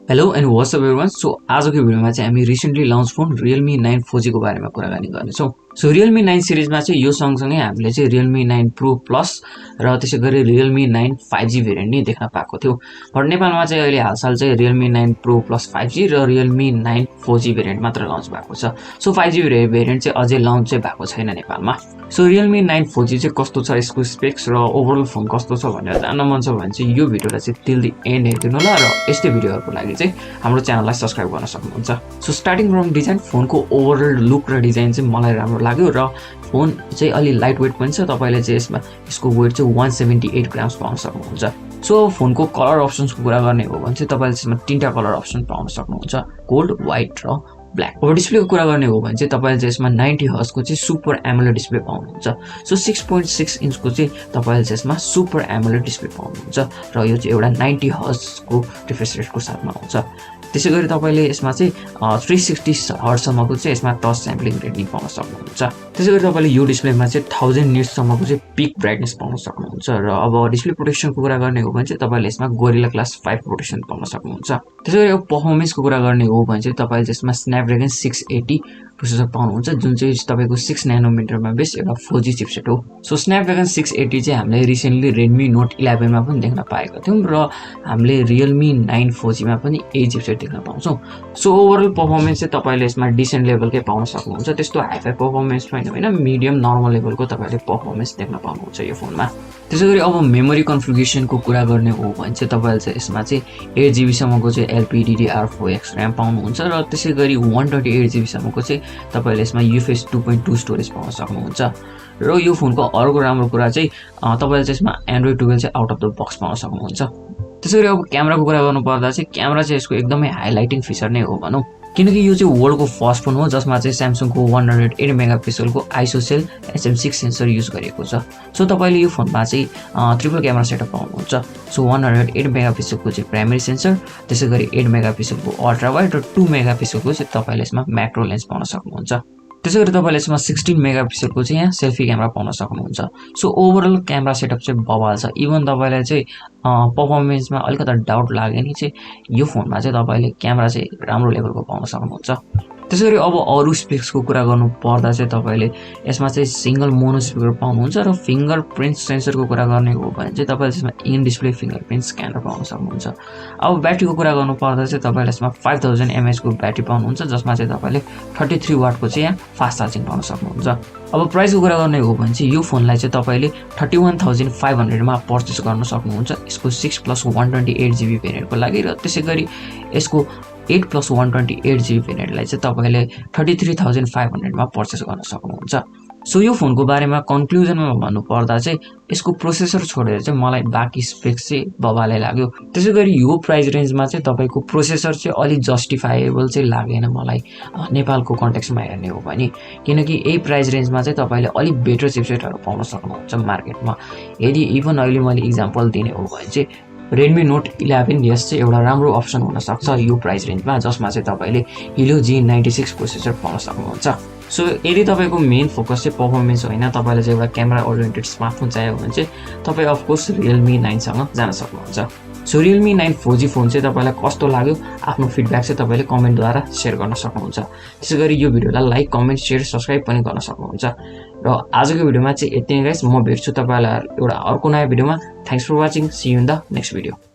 Hello and what's up everyone. So आजको भिडियोमा चाहिँ हामी recently lunch phone Realme 9 4G को बारेमा कुराकानी गर्नेछौँ। सो Realme 9 सिरिजमा चाहिँ यो सँगसँगै हामीले चाहिँ Realme 9 Pro Plus र त्यसै गरी Realme 9 5G भेरिएन्ट नि देख्न पाएको थियौँ। बट नेपालमा चाहिँ अहिले हालसाल चाहिँ Realme 9 Pro Plus 5G र Realme 9 4G भेरिएन्ट मात्र लन्च भएको छ। सो 5G भेरिएन्ट चाहिँ अझै लन्च चाहिँ भएको छैन नेपालमा। सो Realme 9 4G चाहिँ कस्तो छ, यसको स्पेक्स र ओभरअल फोन कस्तो छ भनेर जान्न मन छ भने चाहिँ यो भिडियोलाई चाहिँ टिल द एन्ड हेरिदिनु होला र यस्तै भिडियोहरुको लागि चाहिँ हाम्रो च्यानललाई सब्स्क्राइब गर्न सक्नुहुन्छ। सो स्टार्टिङ फ्रम डिजाइन, फोनको ओभरअल लुक र डिजाइन चाहिँ मलाई राम्रो लाग्यो र फोन चाहिँ अलि लाइट वेट पनि छ। तपाईले चाहिँ यसको वेट चाहिँ 178 ग्राम्स पाउन सक्नुहुन्छ। सो फोनको कलर अप्सन्सको कुरा गर्ने हो भने चाहिँ तपाईले यसमा तीनटा कलर अप्सन पाउन सक्नुहुन्छ, गोल्ड, व्हाइट र ब्ल्याक। अब डिस्प्लेको कुरा गर्ने हो भने चाहिँ तपाईले चाहिँ यसमा 90 हर्ट्ज को चाहिँ सुपर एमोलेड डिस्प्ले पाउनुहुन्छ। सो 6.6 इन्चको चाहिँ तपाईले चाहिँ यसमा सुपर एमोलेड डिस्प्ले पाउनुहुन्छ र यो चाहिँ एउटा 90 हर्ट्ज को रिफ्रेश रेटको साथमा आउँछ। त्यसैगरी तपाईले यसमा चाहिँ 360 हर्ट्ज सम्मको चाहिँ यसमा टच स्याम्पलिङ रेट नि पाउन सक्नुहुन्छ। त्यसैगरी तपाईले यो डिस्प्लेमा चाहिँ 1000 निट्स सम्मको चाहिँ पिक ब्राइटनेस पाउन सक्नुहुन्छ र अब डिस्प्ले प्रोटेक्सनको कुरा गर्ने हो भने चाहिँ तपाईले यसमा गोरिल्ला ग्लास 5 प्रोटेक्सन पाउन सक्नुहुन्छ। त्यसैगरी अब परफर्मेन्सको कुरा गर्ने हो भने चाहिँ तपाईले यसमा स्न्यापड्रागन 680 प्रोसेसर पाउनुहुन्छ, जुन चाहिँ तपाईको 6 नैनोमिटरमा बेस एउटा 4G चिपसेट हो। सो स्न्यापड्रागन 680 चाहिँ हामीले रिसेन्टली Redmi Note 11 मा पनि देख्न पाएका थियौं र हामीले Realme 9 4G मा पनि यही चिपसेट देख्न पाउँछौं। सो ओभरअल परफर्मेन्स चाहिँ तपाईले यसमा डिसेन्ट लेभलकै पाउन सक्नुहुन्छ। त्यस्तो हाई-फाई परफर्मेन्स होइन, मिडियम नर्मल लेभलको तपाईले परफर्मेन्स देख्न पाउनुहुन्छ यो फोनमा। त्यसैगरी अब मेमोरी कन्फिगरेसनको कुरा गर्ने हो भने चाहिँ तपाईले चाहिँ यसमा चाहिँ 8GB सम्मको चाहिँ LPDDR4X RAM पाउनुहुन्छ र त्यसैगरी 128GB सम्मको चाहिँ तपाईले यसमा UFS 2.2 स्टोरेज पाउन सक्नुहुन्छ। र यो फोनको अर्को राम्रो कुरा चाहिँ तपाईले चाहिँ यसमा Android 12 चाहिँ आउट अफ द बक्स पाउन सक्नुहुन्छ। त्यसैगरी अब क्यामेराको कुरा गर्नु पर्दा चाहिँ क्यामेरा चाहिँ यसको एकदमै हाइलाइटिङ फिचर नै हो भनौं, किनकि यो चाहिँ वर्ल्डको फर्स्ट फोन हो जसमा चाहिँ Samsungको 108 मेगापिक्सलको आइसोसेल SM6 सेन्सर युज गरेको छ। सो तपाईले यो फोनमा चाहिँ ट्रिपल क्यामेरा सेटअप पाउनुहुन्छ। सो 108 मेगापिक्सलको चाहिँ प्राइमरी सेन्सर, त्यसैगरी 8 मेगापिक्सलको अल्ट्रा वाइड र 2 मेगापिक्सलको चाहिँ तपाईले यसमा म्याक्रो लेन्स पाउन सक्नुहुन्छ। त्यसैगरी तपाईले यसमा 16 मेगापिक्सलको चाहिँ यहाँ सेल्फी क्यामेरा पाउन सक्नुहुन्छ। सो ओभरअल क्यामेरा सेटअप चाहिँ बवाल छ। इभन तपाईलाई चाहिँ परफर्मेन्समा अलिकति डाउट लागे नि चाहिँ यो फोनमा चाहिँ तपाईले क्यामेरा चाहिँ राम्रो लेभलको पाउन सक्नुहुन्छ। त्यसैगरी अब अरु स्पेक्सको कुरा गर्नु पर्दा चाहिँ तपाईले यसमा चाहिँ सिंगल मोनो स्पिकर पाउनुहुन्छ र फिंगरप्रिन्ट सेन्सरको कुरा गर्ने हो भने चाहिँ तपाईले यसमा इन डिस्प्ले फिंगरप्रिन्ट स्क्यानर पाउन सक्नुहुन्छ। अब ब्याट्रीको कुरा गर्नु पर्दा चाहिँ तपाईले यसमा 5000 mAh को ब्याट्री पाउनुहुन्छ, जसमा चाहिँ तपाईले 33 वाटको चाहिँ यहाँ फास्ट चार्जिङ पाउन सक्नुहुन्छ। अब प्राइसको कुरा गर्ने हो भने चाहिँ यो फोनलाई चाहिँ तपाईले 31500 मा पर्चेस गर्न सक्नुहुन्छ यसको 6+128GB भेरिएन्टको लागि र त्यसैगरी यसको 8+128GB भेरिएन्टलाई चाहिँ तपाईले 33500 मा पर्चेस गर्न सक्नुहुन्छ। सो यो फोनको बारेमा कन्क्लुजनमा भन्नु पर्दा चाहिँ यसको प्रोसेसर छोडेर चाहिँ मलाई बाकी स्पेक्स चाहिँ बबाले लाग्यो। त्यसैगरी यो प्राइस रेन्जमा चाहिँ तपाईको प्रोसेसर चाहिँ अलि जस्टिफाएबल चाहिँ लागेन मलाई नेपालको कन्टेक्स्टमा हेर्ने हो भने, किनकि यही प्राइस रेन्जमा चाहिँ तपाईले अलि बेटर चिपसेटहरु पाउन सक्नुहुन्छ मार्केटमा। यदि इभन अहिले मैले एक्जाम्पल दिने हो भने चाहिँ Redmi Note 11 यस चाहिँ एउटा राम्रो अप्सन हुन सक्छ यो प्राइस रेन्जमा, जसमा चाहिँ तपाईले Helio G96 प्रोसेसर पाउन सक्नुहुन्छ। सो यदि तपाईको मेन फोकस चाहिँ परफर्मेन्स होइन, तपाईले चाहिँ एउटा क्यामेरा ओरिएन्टेड स्मार्टफोन चाहियो भने चाहिँ तपाई अफ कोर्स Realme 9 सँग जान सक्नुहुन्छ। सो Realme 9 4G फोन चाहिँ तपाईलाई कस्तो लाग्यो, आफ्नो फिडब्याक चाहिँ तपाईले कमेन्टद्वारा शेयर गर्न सक्नुहुन्छ। त्यसैगरी यो भिडियोलाई लाइक, कमेन्ट, शेयर, सब्स्क्राइब पनि गर्न सक्नुहुन्छ। र आजको भिडियोमा चाहिँ यति नै गाइस, म भेट्छु तपाईलाई एउटा अर्को नयाँ भिडियोमा। Thanks for watching, see you in the next video.